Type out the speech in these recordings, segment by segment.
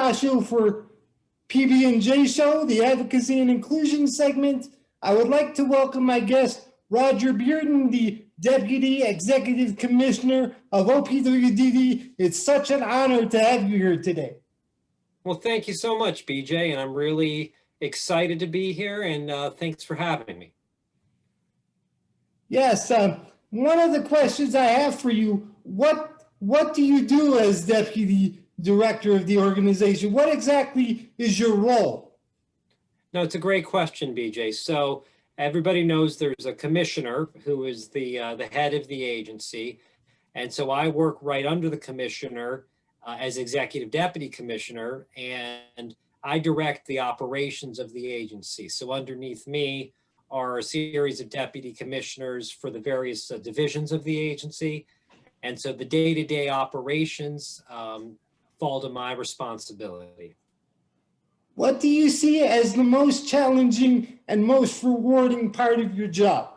Stascio for PB&J Show, the Advocacy and Inclusion segment. I would like to welcome my guest, Rodger Bearden, the Deputy Executive Commissioner of OWPDD. It's such an honor to have you here today. Well, thank you so much, BJ, and I'm really excited to be here, and thanks for having me. Yes, one of the questions I have for you, what do you do as Deputy Director of the organization? What exactly is your role? No, it's a great question, BJ. So everybody knows there's a commissioner who is the head of the agency. And so I work right under the commissioner as executive deputy commissioner, and I direct the operations of the agency. So underneath me are a series of deputy commissioners for the various divisions of the agency. And so the day-to-day operations fall to my responsibility. What do you see as the most challenging and most rewarding part of your job?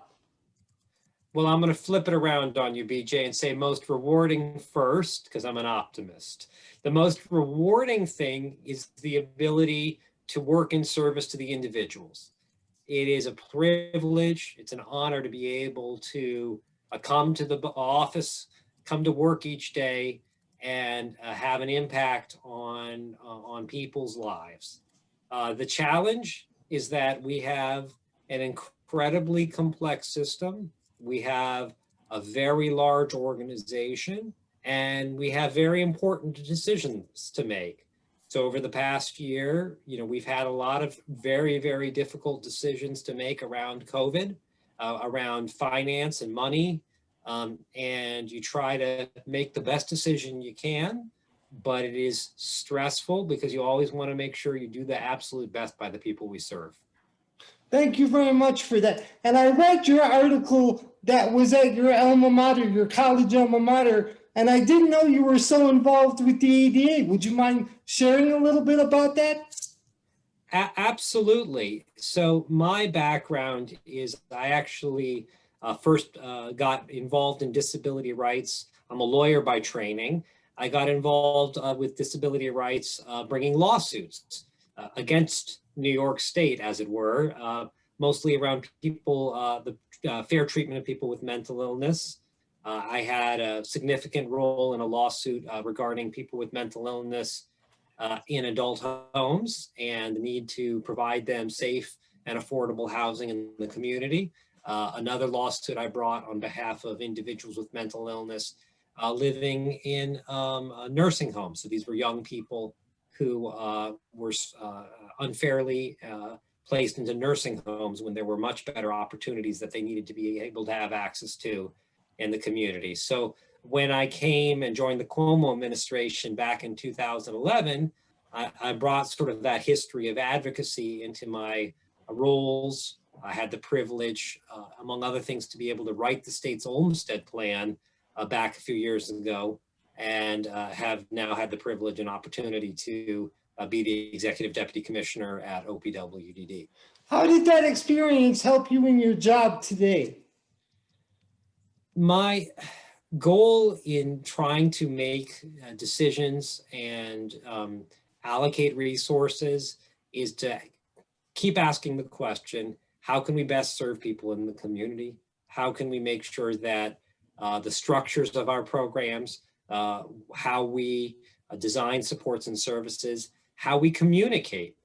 Well, I'm going to flip it around on you, BJ, and say most rewarding first, because I'm an optimist. The most rewarding thing is the ability to work in service to the individuals. It is a privilege. It's an honor to be able to come to the office, come to work each day, and have an impact on people's lives. The challenge is that we have an incredibly complex system. We have a very large organization, and we have very important decisions to make. So over the past year, we've had a lot of very, very difficult decisions to make around COVID, around finance and money. And you try to make the best decision you can, but it is stressful because you always want to make sure you do the absolute best by the people we serve. Thank you very much for that. And I read your article that was at your alma mater, your college alma mater, and I didn't know you were so involved with the ADA. Would you mind sharing a little bit about that? Absolutely. So my background is I actually first got involved in disability rights. I'm a lawyer by training. I got involved with disability rights, bringing lawsuits against New York State, as it were, mostly around people, the fair treatment of people with mental illness. I had a significant role in a lawsuit regarding people with mental illness in adult homes and the need to provide them safe and affordable housing in the community. Another lawsuit I brought on behalf of individuals with mental illness living in nursing homes. So these were young people who were unfairly placed into nursing homes when there were much better opportunities that they needed to be able to have access to in the community. So when I came and joined the Cuomo administration back in 2011, I brought sort of that history of advocacy into my roles. I had the privilege, among other things, to be able to write the state's Olmstead Plan back a few years ago, and have now had the privilege and opportunity to be the Executive Deputy Commissioner at OWPDD. How did that experience help you in your job today? My goal in trying to make decisions and allocate resources is to keep asking the question, how can we best serve people in the community? How can we make sure that the structures of our programs, how we design supports and services, how we communicate,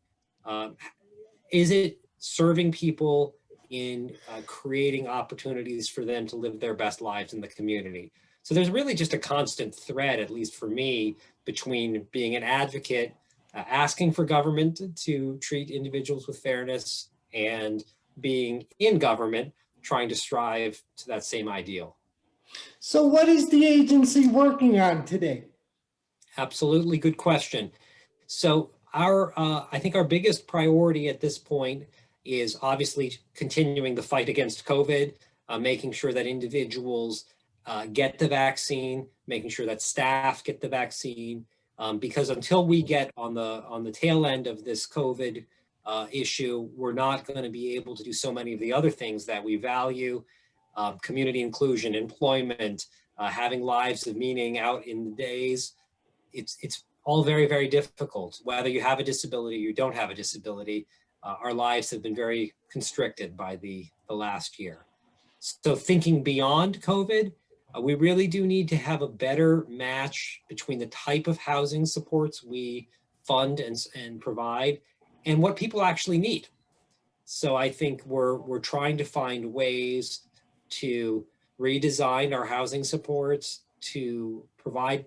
is it serving people in creating opportunities for them to live their best lives in the community? So there's really just a constant thread, at least for me, between being an advocate, asking for government to treat individuals with fairness, and being in government, trying to strive to that same ideal. So what is the agency working on today? Absolutely, good question. So I think our biggest priority at this point is obviously continuing the fight against COVID, making sure that individuals get the vaccine, making sure that staff get the vaccine, because until we get on the tail end of this COVID issue, we're not going to be able to do so many of the other things that we value: community inclusion, employment, having lives of meaning out in the days. It's all very, very difficult. Whether you have a disability or you don't have a disability, our lives have been very constricted by the last year. So thinking beyond COVID, we really do need to have a better match between the type of housing supports we fund and provide and what people actually need. So I think we're trying to find ways to redesign our housing supports to provide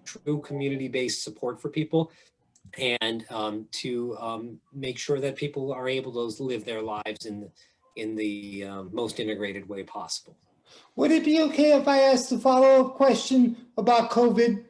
true community-based support for people and to make sure that people are able to live their lives in the most integrated way possible. Would it be okay if I asked a follow-up question about COVID?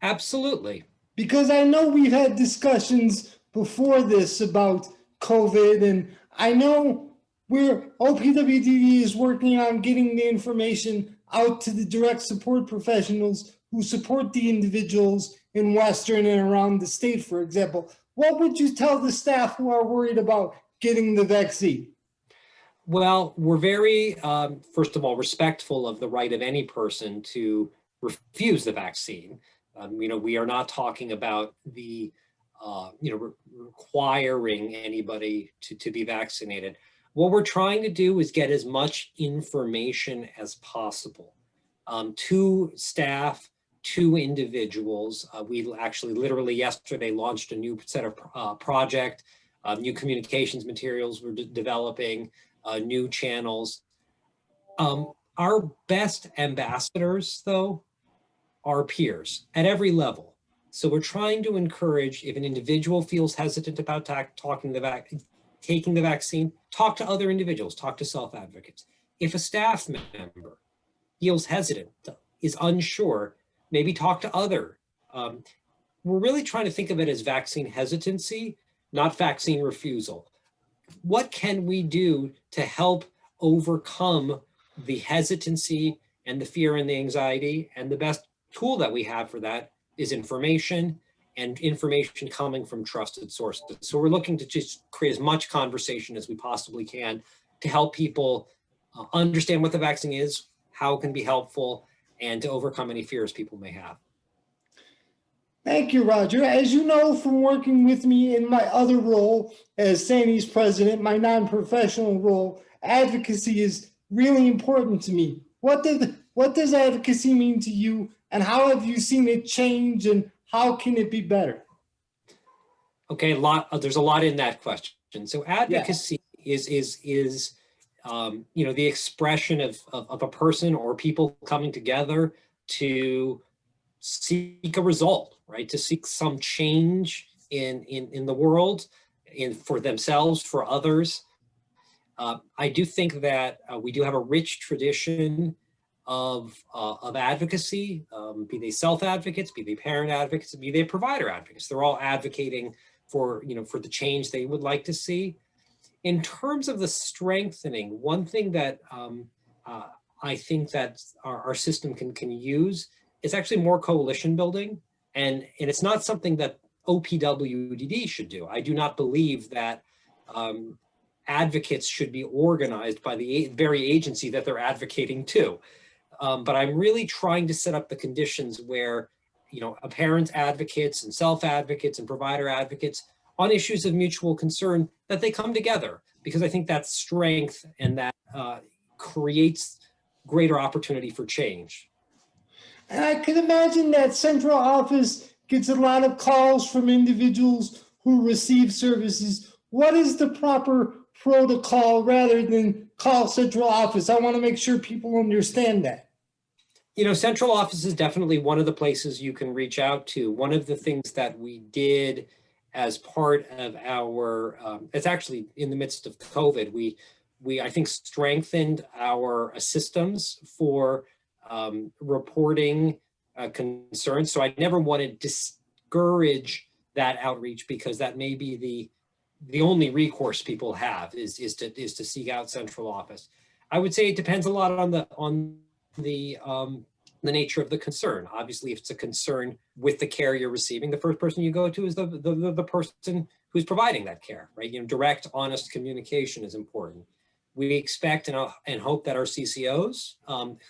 Absolutely. Because I know we've had discussions before this about COVID, and I know OPWDD is working on getting the information out to the direct support professionals who support the individuals in Western and around the state, for example. What would you tell the staff who are worried about getting the vaccine? Well, we're very, first of all, respectful of the right of any person to refuse the vaccine. We are not talking about the, requiring anybody to be vaccinated. What we're trying to do is get as much information as possible to staff, to individuals. We actually literally yesterday launched a new set of project, new communications materials we're developing, new channels. Our best ambassadors, though, are peers at every level. So we're trying to encourage, if an individual feels hesitant about taking the vaccine, talk to other individuals, talk to self-advocates. If a staff member feels hesitant, is unsure, maybe talk to other. We're really trying to think of it as vaccine hesitancy, not vaccine refusal. What can we do to help overcome the hesitancy and the fear and the anxiety? And the best tool that we have for that is information, and information coming from trusted sources. So we're looking to just create as much conversation as we possibly can to help people understand what the vaccine is, how it can be helpful, and to overcome any fears people may have. Thank you, Rodger. As you know from working with me in my other role as SANY's president, my non-professional role, advocacy is really important to me. What does advocacy mean to you, and how have you seen it change, and how can it be better? Okay, there's a lot in that question. So advocacy is the expression of a person or people coming together to seek a result, right? To seek some change in the world, for themselves, for others. I do think that we do have a rich tradition of advocacy, be they self-advocates, be they parent advocates, be they provider advocates. They're all advocating for the change they would like to see. In terms of the strengthening, one thing that I think that our system can use is actually more coalition building. And it's not something that OPWDD should do. I do not believe that advocates should be organized by the very agency that they're advocating to. But I'm really trying to set up the conditions where, parent advocates and self-advocates and provider advocates on issues of mutual concern, that they come together, because I think that's strength and that creates greater opportunity for change. And I can imagine that central office gets a lot of calls from individuals who receive services. What is the proper protocol rather than call central office? I want to make sure people understand that. Central office is definitely one of the places you can reach out to. One of the things that we did as part of our, it's actually in the midst of COVID, we I think strengthened our systems for reporting concerns. So I never want to discourage that outreach, because that may be the only recourse people have is to seek out central office. I would say it depends a lot on the nature of the concern. Obviously, if it's a concern with the care you're receiving, the first person you go to is the person who's providing that care, right? Direct, honest communication is important. We expect and hope that our CCOs,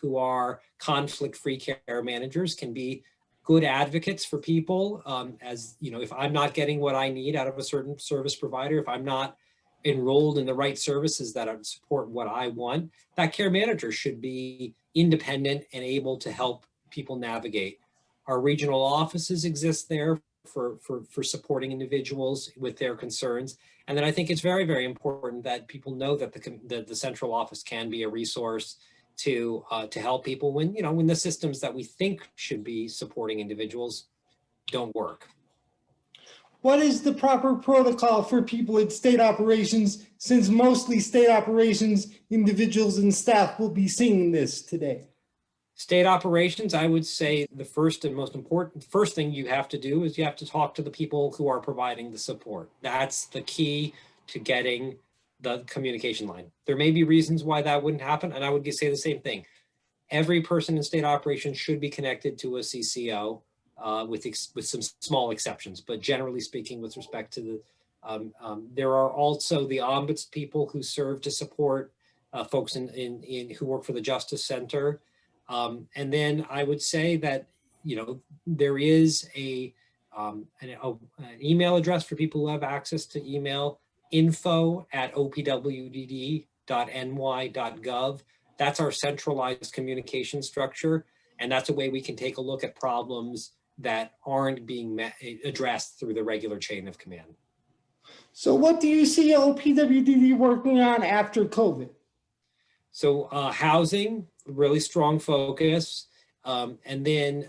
who are conflict-free care managers, can be good advocates for people. As you know, if I'm not getting what I need out of a certain service provider, if I'm not enrolled in the right services that support what I want, that care manager should be independent and able to help people navigate. Our regional offices exist there for supporting individuals with their concerns. And then I think it's very, very important that people know that the central office can be a resource to help people when, you know, when the systems that we think should be supporting individuals don't work. What is the proper protocol for people at state operations, since mostly state operations individuals and staff will be seeing this today? State operations, I would say the first and most important, first thing you have to do is you have to talk to the people who are providing the support. That's the key to getting the communication line. There may be reasons why that wouldn't happen, and I would say the same thing. Every person in state operations should be connected to a CCO with some small exceptions, but generally speaking, with respect to the, there are also the ombuds people who serve to support folks who work for the Justice Center. And then I would say that, you know, there is an email address for people who have access to email, info@opwdd.ny.gov. That's our centralized communication structure. And that's a way we can take a look at problems that aren't being addressed through the regular chain of command. So what do you see OPWDD working on after COVID? So housing, really strong focus. And then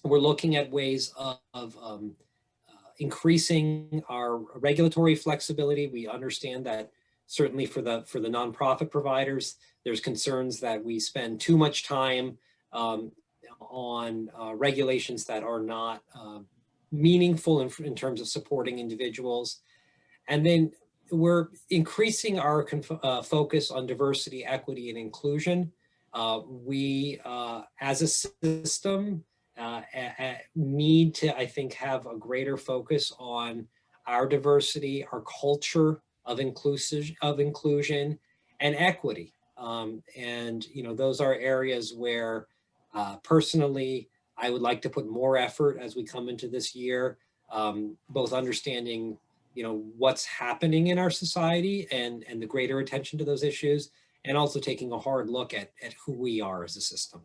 we're looking at ways of increasing our regulatory flexibility. We understand that certainly for the nonprofit providers, there's concerns that we spend too much time on regulations that are not meaningful in terms of supporting individuals. And then we're increasing our focus on diversity, equity, and inclusion. We, as a system, need to, I think, have a greater focus on our diversity, our culture of inclusion and equity. And, you know, those are areas where personally, I would like to put more effort as we come into this year, both understanding, you know, what's happening in our society and the greater attention to those issues, and also taking a hard look at who we are as a system.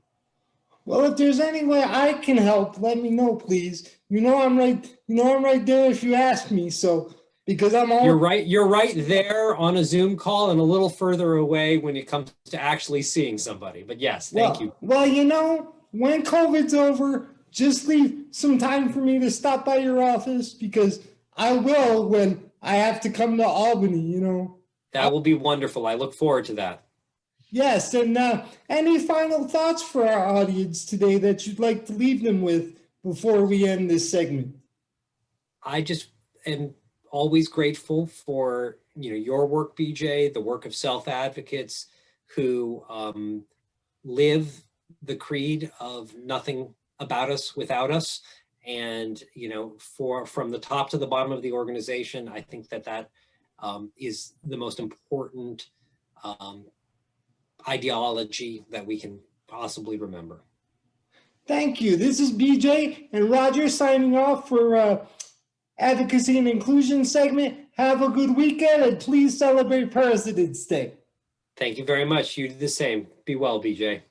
Well, if there's any way I can help, let me know, please. You know I'm right there if you ask me. So because I'm all You're right there on a Zoom call and a little further away when it comes to actually seeing somebody. But yes, thank you. Well, you know, when COVID's over, just leave some time for me to stop by your office, because I will when I have to come to Albany, you know. That will be wonderful. I look forward to that. Yes, and any final thoughts for our audience today that you'd like to leave them with before we end this segment? I just am always grateful for, you know, your work, BJ, the work of self-advocates who live the creed of nothing about us without us. And, you know, from the top to the bottom of the organization, I think that is the most important ideology that we can possibly remember. Thank you. This is BJ and Rodger signing off for Advocacy and Inclusion segment. Have a good weekend and please celebrate President's Day. Thank you very much. You do the same. Be well, BJ.